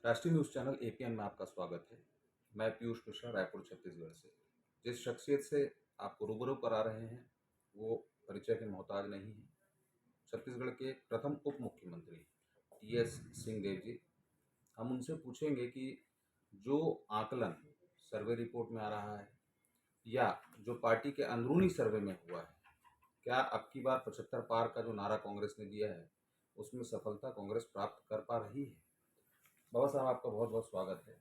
राष्ट्रीय news channel APN में आपका स्वागत है। मैं पीयूष मिश्रा रायपुर छत्तीसगढ़ से। जिस शख्सियत से आपको रूबरू करा रहे हैं वो परिचय के मोहताज नहीं है। छत्तीसगढ़ के प्रथम उप मुख्यमंत्री टीएस सिंहदेव जी। हम उनसे पूछेंगे कि जो आकलन सर्वे रिपोर्ट में आ रहा है या जो पार्टी के अंदरूनी सर्वे में हुआ है, क्या अब की बार 75 पार का जो नारा कांग्रेस ने दिया है उसमें सफलता कांग्रेस प्राप्त कर पा रही है? बाबा साहब, आपका बहुत बहुत स्वागत है।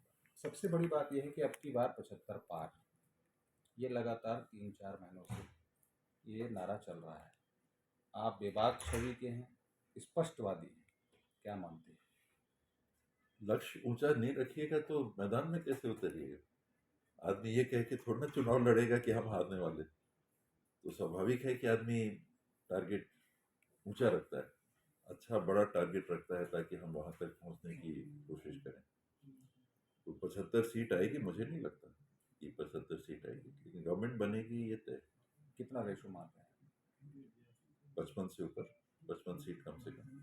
सबसे बड़ी बात यह है कि अब की बार 75 पार, ये लगातार 3-4 महीनों से ये नारा चल रहा है। आप बेबाक छवि के हैं, स्पष्टवादी हैं, क्या मानते हैं? लक्ष्य ऊंचा नहीं रखिएगा तो मैदान में कैसे उतरिएगा। आदमी ये कह के थोड़ा ना चुनाव लड़ेगा कि हम हारने वाले। तो स्वाभाविक है कि आदमी टारगेट ऊंचा रखता है, अच्छा बड़ा टारगेट रखता है ताकि हम वहां तक पहुंचने की कोशिश करें। तो 75 सीट आएगी, मुझे नहीं लगता कि 75 सीट आएगी, लेकिन गवर्नमेंट बनेगी ये तय। कितना रेशो मानते हैं? 55 से ऊपर, 55 सीट कम से कम।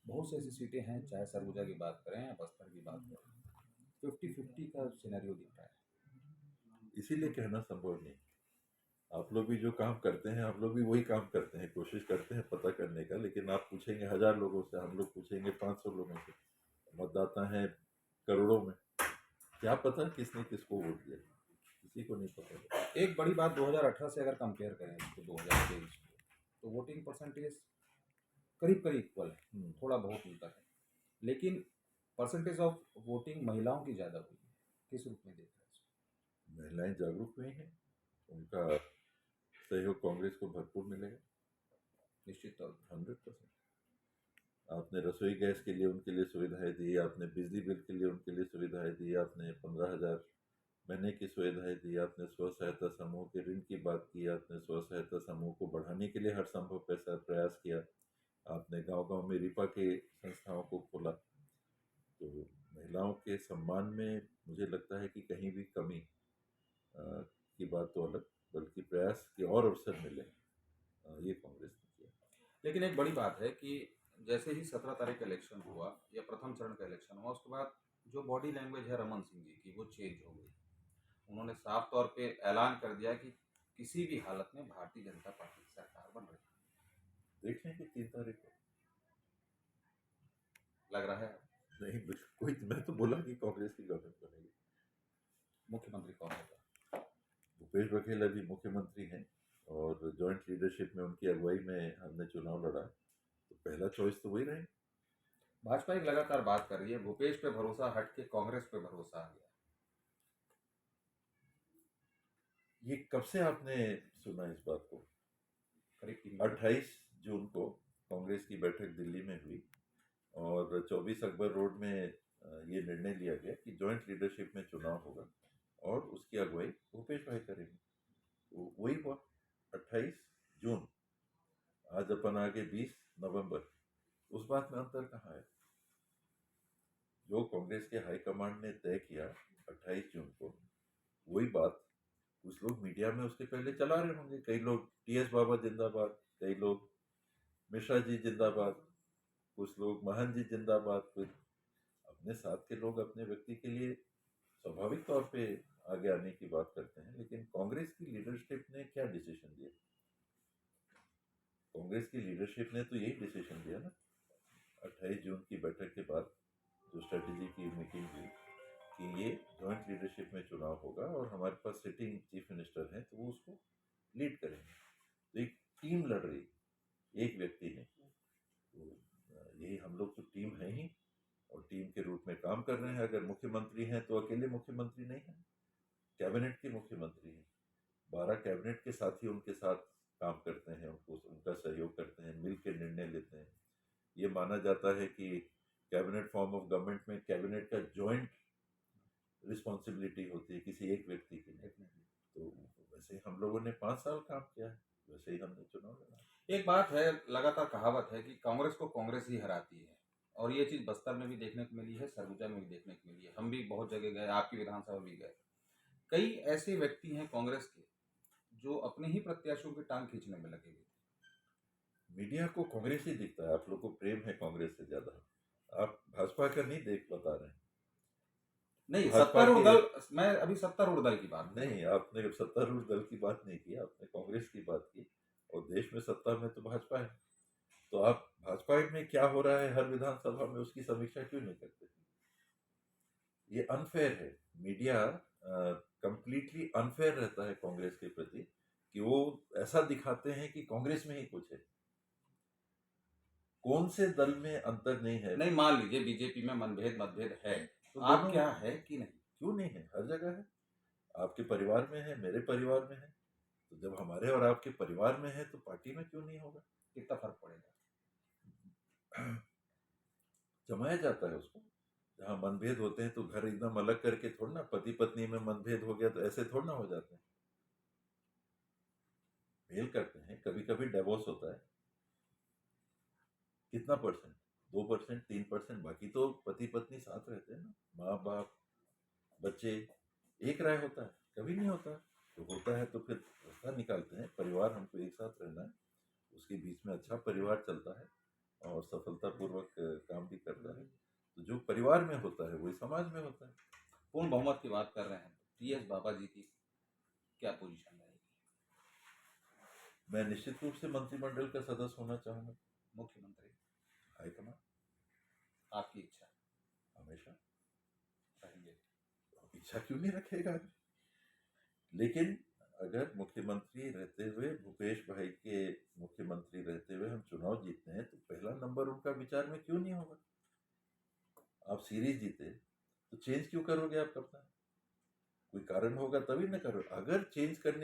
बहुत सी ऐसी सीटें हैं, चाहे सरगुजा की बात करें या बस्तर की बात करें, 50-50 का सिनेरियो दिख रहा है। इसीलिए कहना संभव नहीं। आप लोग भी जो काम करते हैं, आप लोग भी वही काम करते हैं, कोशिश करते हैं पता करने का, लेकिन आप पूछेंगे 1000 लोगों से, हम लोग पूछेंगे 500 लोगों से। मतदाता हैं करोड़ों में, क्या पता किसने किसको वोट दिया, किसी को नहीं पता। एक बड़ी बात, 2018 से अगर कंपेयर करें इसको 2023 को, तो वोटिंग परसेंटेज करीब करीब इक्वल है, थोड़ा बहुत मिलता है, लेकिन परसेंटेज ऑफ वोटिंग महिलाओं की ज़्यादा हुई है। किस रूप में देख रहे हैं इसको? महिलाएं जागरूक हुई हैं, उनका सहयोग कांग्रेस को भरपूर मिलेगा। निश्चित तौर पर 100%। आपने रसोई गैस के लिए उनके लिए सुविधाएं दी, आपने बिजली बिल के लिए उनके लिए सुविधाएं दी, आपने 15,000 महीने की सुविधाएं दी, आपने स्व सहायता समूह के ऋण की बात की, आपने स्व सहायता समूह को बढ़ाने के लिए हर संभव पैसा प्रयास किया, आपने गांव गांव में रिपा के संस्थाओं को खोला। तो महिलाओं के सम्मान में मुझे लगता है कि कहीं भी कमी की बात तो अलग, बल्कि प्रयास के और अवसर मिले, ये कांग्रेस ने किया। लेकिन एक बड़ी बात है कि जैसे ही 17 तारीख का इलेक्शन हुआ या प्रथम चरण का इलेक्शन हुआ, उसके बाद जो बॉडी लैंग्वेज है रमन सिंह जी की वो चेंज हो गई। उन्होंने साफ तौर पे ऐलान कर दिया कि किसी भी हालत में भारतीय जनता पार्टी की सरकार बन रही है। देख लेंगे 3 तारीख को। लग रहा है नहीं, कोई, मैं तो बोला कि कांग्रेस की गवर्नमेंट बनेगी। मुख्यमंत्री कौन होगा? भूपेश बघेल अभी मुख्यमंत्री हैं और जॉइंट लीडरशिप में उनकी अगुवाई में हमने चुनाव लड़ा, तो पहला चॉइस तो वही रहे। भाजपा एक लगातार बात कर रही है, भूपेश पे भरोसा हट के कांग्रेस पे भरोसा आ गया। ये कब से आपने सुना इस बात को? करीब 28 जून को कांग्रेस की बैठक दिल्ली में हुई और 24 अकबर रोड में ये निर्णय लिया गया कि जॉइंट लीडरशिप में चुनाव होगा और उसकी अगुवाई भूपेश भाई करेंगे। तो वही हुआ 28 जून। आज अपन आगे 20 नवंबर, उस बात में अंतर कहाँ है? जो कांग्रेस के हाईकमांड ने तय किया 28 जून को, वही बात कुछ लोग मीडिया में उसके पहले चला रहे होंगे। कई लोग टीएस बाबा जिंदाबाद, कई लोग मिश्रा जी जिंदाबाद, कुछ लोग महन जी जिंदाबाद, कुछ अपने साथ के लोग अपने व्यक्ति के लिए स्वाभाविक तौर पे आगे आने की बात करते हैं। लेकिन कांग्रेस की लीडरशिप ने क्या डिसीजन दिया? कांग्रेस की लीडरशिप ने तो यही डिसीजन दिया ना 28 जून की बैठक के बाद, जो स्ट्रेटेजी की मीटिंग हुई, कि ये जॉइंट लीडरशिप में चुनाव होगा और हमारे पास सिटिंग चीफ मिनिस्टर हैं तो वो उसको लीड करेंगे। तो एक टीम लड़ रही, एक व्यक्ति नहीं। तो यही हम लोग तो टीम है ही और टीम के रूप में काम कर रहे हैं। अगर मुख्यमंत्री हैं तो अकेले मुख्यमंत्री नहीं है, कैबिनेट के मुख्यमंत्री हैं। 12 कैबिनेट के साथी उनके साथ काम करते हैं, उनको उनका सहयोग करते हैं, मिल के निर्णय लेते हैं। ये माना जाता है कि कैबिनेट फॉर्म ऑफ गवर्नमेंट में कैबिनेट का जॉइंट रिस्पॉन्सिबिलिटी होती है किसी एक व्यक्ति की नहीं। तो वैसे ही हम लोगों ने 5 साल काम किया है, वैसे ही हमने चुनाव लड़ा। एक बात है, लगातार कहावत है कि कांग्रेस को कांग्रेस ही हराती है, और ये चीज बस्तर में भी देखने को मिली है, सरगुजा में भी देखने को मिली है। हम भी बहुत जगह गए, आपकी विधानसभा भी गए। कई ऐसे व्यक्ति हैं कांग्रेस के जो अपने ही प्रत्याशियों की टांग खींचने में लगे हुए। मीडिया को कांग्रेस ही दिखता है, आप लोग को प्रेम है कांग्रेस से ज्यादा। आप भाजपा का नहीं देख बता रहे हैं। नहीं, भाजपा सत्तारूढ़ के दल, मैं अभी सत्तारूढ़ दल की बात कर रहा नहीं, आपने सत्तारूढ़ दल की बात नहीं की, आपने कांग्रेस की बात की। और देश में सत्ता में तो भाजपा है, तो आप भाजपा में क्या हो रहा है हर विधानसभा में उसकी समीक्षा क्यों नहीं करते? ये अनफेयर है। मीडिया कंप्लीटली अनफेयर रहता है कांग्रेस के प्रति, कि वो ऐसा दिखाते हैं कि कांग्रेस में ही कुछ है। कौन से दल में अंतर नहीं है? हूँ। नहीं, मान लीजिए बीजेपी में मतभेद है, तो आप दोनों क्या है कि नहीं? क्यों नहीं है? हर जगह है। आपके परिवार में है, मेरे परिवार में है। तो जब हमारे और आपके परिवार में है तो पार्टी में क्यों नहीं होगा? कितना फर्क पड़ेगा? जमाया जाता है उसको। जहाँ मनभेद होते हैं तो घर एकदम अलग करके थोड़ा ना, पति पत्नी में मनभेद हो गया तो ऐसे थोड़ा ना हो जाते हैं। मेल करते हैं, कभी कभी डिवोर्स होता है। कितना परसेंट? 2%, 3%। बाकी तो पति पत्नी साथ रहते हैं ना, माँ बाप, बच्चे। एक राय होता है? कभी नहीं होता। तो होता है तो फिर रास्ता निकालते हैं। परिवार हमको एक साथ रहना है, उसके बीच में अच्छा परिवार चलता है और सफलतापूर्वक काम भी करता है। तो जो परिवार में होता है वही समाज में होता है। पूर्ण बहुमत की बात कर रहे हैं, टीएस बाबा जी की क्या पोजीशन रहेगी? मैं निश्चित रूप से मंत्रिमंडल का सदस्य होना चाहूंगा। मुख्यमंत्री? हाईकमान। आपकी इच्छा? हमेशा। रहेंगे? इच्छा क्यों नहीं रखेगा आदमी? लेकिन अगर मुख्यमंत्री रहते हुए, भूपेश भाई के मुख्यमंत्री रहते हुए हम चुनाव जीतते हैं, तो पहला नंबर उनका विचार में क्यों नहीं होगा? आप सीरीज जीते तो चेंज क्यों करोगे आप कप्तान? कोई कारण होगा तभी ना करो। अगर चेंज करने